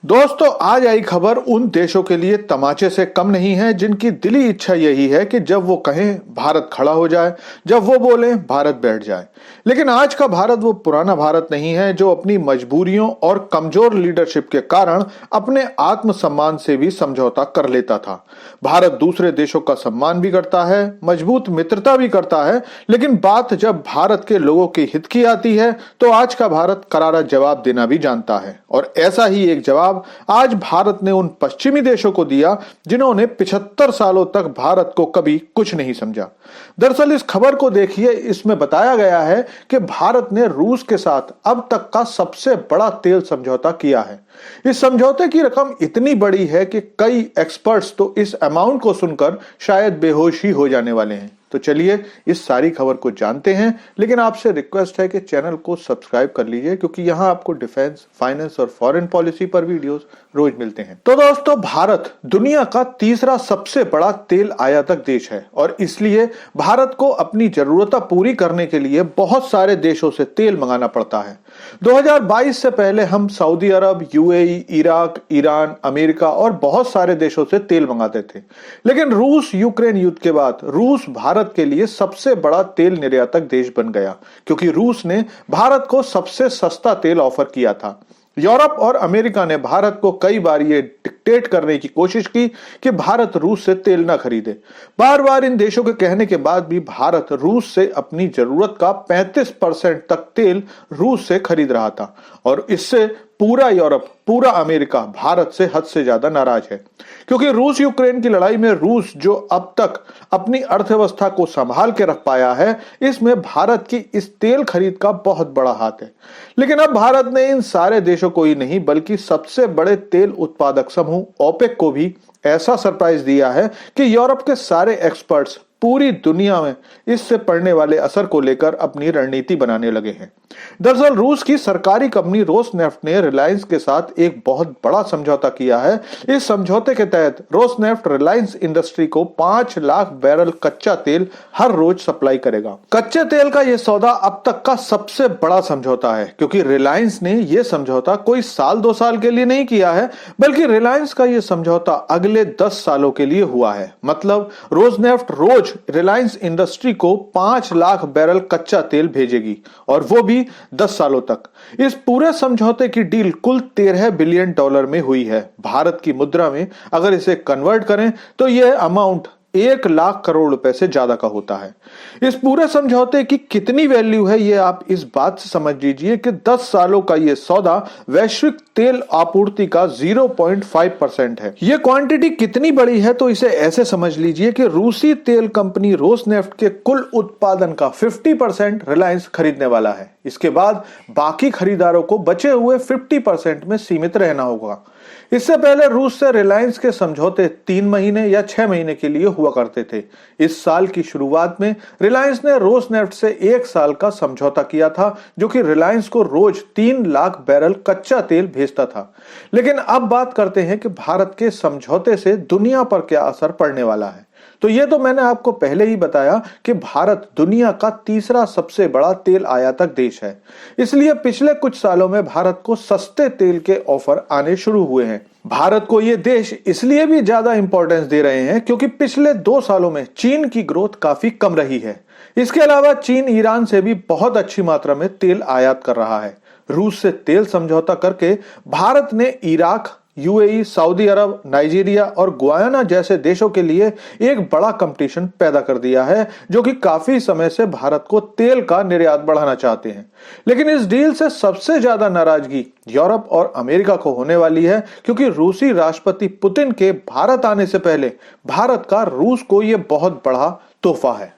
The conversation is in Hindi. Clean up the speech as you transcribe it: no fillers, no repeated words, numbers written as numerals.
दोस्तों, आज आई खबर उन देशों के लिए तमाचे से कम नहीं है जिनकी दिली इच्छा यही है कि जब वो कहें भारत खड़ा हो जाए, जब वो बोले भारत बैठ जाए। लेकिन आज का भारत वो पुराना भारत नहीं है जो अपनी मजबूरियों और कमजोर लीडरशिप के कारण अपने आत्मसम्मान से भी समझौता कर लेता था। भारत दूसरे देशों का सम्मान भी करता है, मजबूत मित्रता भी करता है, लेकिन बात जब भारत के लोगों के हित की आती है तो आज का भारत करारा जवाब देना भी जानता है। और ऐसा ही एक जवाब आज भारत ने उन पश्चिमी देशों को दिया जिन्होंने 75 सालों तक भारत को कभी कुछ नहीं समझा। दरअसल इस खबर को देखिए, इसमें बताया गया है कि भारत ने रूस के साथ अब तक का सबसे बड़ा तेल समझौता किया है। इस समझौते की रकम इतनी बड़ी है कि कई एक्सपर्ट्स तो इस अमाउंट को सुनकर शायद बेहोश ही हो जाने वाले हैं। तो चलिए इस सारी खबर को जानते हैं, लेकिन आपसे रिक्वेस्ट है कि चैनल को सब्सक्राइब कर लीजिए क्योंकि यहां आपको डिफेंस, फाइनेंस और फॉरेन पॉलिसी पर वीडियोस रोज मिलते हैं। तो दोस्तों, भारत दुनिया का तीसरा सबसे बड़ा तेल आयातक देश है और इसलिए भारत को अपनी जरूरतें पूरी करने के लिए बहुत सारे देशों से तेल मंगाना पड़ता है। 2022 से पहले हम सऊदी अरब, यूएई, इराक, ईरान, अमेरिका और बहुत सारे देशों से तेल मंगाते थे। लेकिन रूस यूक्रेन युद्ध के बाद रूस भारत के लिए सबसे बड़ा तेल निर्यातक देश बन गया क्योंकि रूस ने भारत को सबसे सस्ता तेल ऑफर किया था। यूरोप और अमेरिका ने भारत को कई बार ये डिक्टेट करने की कोशिश की कि भारत रूस से तेल ना खरीदे। बार बार इन देशों के कहने के बाद भी भारत रूस से अपनी जरूरत का 35% तक तेल रूस से खरीद रहा था और इससे पूरा यूरोप, पूरा अमेरिका भारत से हद से ज्यादा नाराज है क्योंकि रूस यूक्रेन की लड़ाई में रूस जो अब तक अपनी अर्थव्यवस्था को संभाल के रख पाया है, इसमें भारत की इस तेल खरीद का बहुत बड़ा हाथ है। लेकिन अब भारत ने इन सारे देशों को ही नहीं बल्कि सबसे बड़े तेल उत्पादक समूह ओपेक को भी ऐसा सरप्राइज दिया है कि यूरोप के सारे एक्सपर्ट्स पूरी दुनिया में इससे पड़ने वाले असर को लेकर अपनी रणनीति बनाने लगे हैं। दरअसल रूस की सरकारी कंपनी रोसनेफ्ट ने रिलायंस के साथ एक बहुत बड़ा समझौता किया है। इस समझौते के तहत रोसनेफ्ट रिलायंस इंडस्ट्री को 5 लाख बैरल कच्चा तेल हर रोज सप्लाई करेगा। कच्चे तेल का यह सौदा अब तक का सबसे बड़ा समझौता है क्योंकि रिलायंस ने यह समझौता कोई साल 2 साल के लिए नहीं किया है, बल्कि रिलायंस का यह समझौता अगले 10 सालों के लिए हुआ है। मतलब रोसनेफ्ट रोज रिलायंस इंडस्ट्री को 5 लाख बैरल कच्चा तेल भेजेगी और वो भी 10 सालों तक। इस पूरे समझौते की डील कुल $13 बिलियन में हुई है। भारत की मुद्रा में अगर इसे कन्वर्ट करें तो यह अमाउंट 1 लाख करोड़ रुपए से ज्यादा का होता है। इस पूरे समझौते की कितनी वैल्यू है ये आप इस बात से समझ लीजिए कि 10 सालों का ये सौदा वैश्विक तेल आपूर्ति का 0.5% है। ये क्वांटिटी कितनी बड़ी है तो इसे ऐसे समझ लीजिए कि रूसी तेल कंपनी रोसनेफ्ट के कुल उत्पादन का 50% रिलायंस खरीदने वाला है। इसके बाद बाकी खरीदारों को बचे हुए 50% में सीमित रहना होगा। इससे पहले रूस से रिलायंस के समझौते 3 महीने या 6 महीने के लिए हुआ करते थे। इस साल की शुरुआत में रिलायंस ने रोसनेफ्ट से 1 साल का समझौता किया था जो कि रिलायंस को रोज 3 लाख बैरल कच्चा तेल भेजता था। लेकिन अब बात करते हैं कि भारत के समझौते से दुनिया पर क्या असर पड़ने वाला है। तो ये तो मैंने आपको पहले ही बताया कि भारत दुनिया का तीसरा सबसे बड़ा तेल आयातक देश है। इसलिए पिछले कुछ सालों में भारत को सस्ते तेल के ऑफर आने शुरू हुए हैं। भारत को ये देश इसलिए भी ज्यादा इंपॉर्टेंस दे रहे हैं क्योंकि पिछले 2 सालों में चीन की ग्रोथ काफी कम रही है। इसके अलावा चीन ईरान से भी बहुत अच्छी मात्रा में तेल आयात कर रहा है। रूस से तेल समझौता करके भारत ने इराक, यूएई, सऊदी अरब, नाइजीरिया और गुयाना जैसे देशों के लिए एक बड़ा कंपटीशन पैदा कर दिया है जो कि काफी समय से भारत को तेल का निर्यात बढ़ाना चाहते हैं। लेकिन इस डील से सबसे ज्यादा नाराजगी यूरोप और अमेरिका को होने वाली है क्योंकि रूसी राष्ट्रपति पुतिन के भारत आने से पहले भारत का रूस को यह बहुत बड़ा तोहफा है।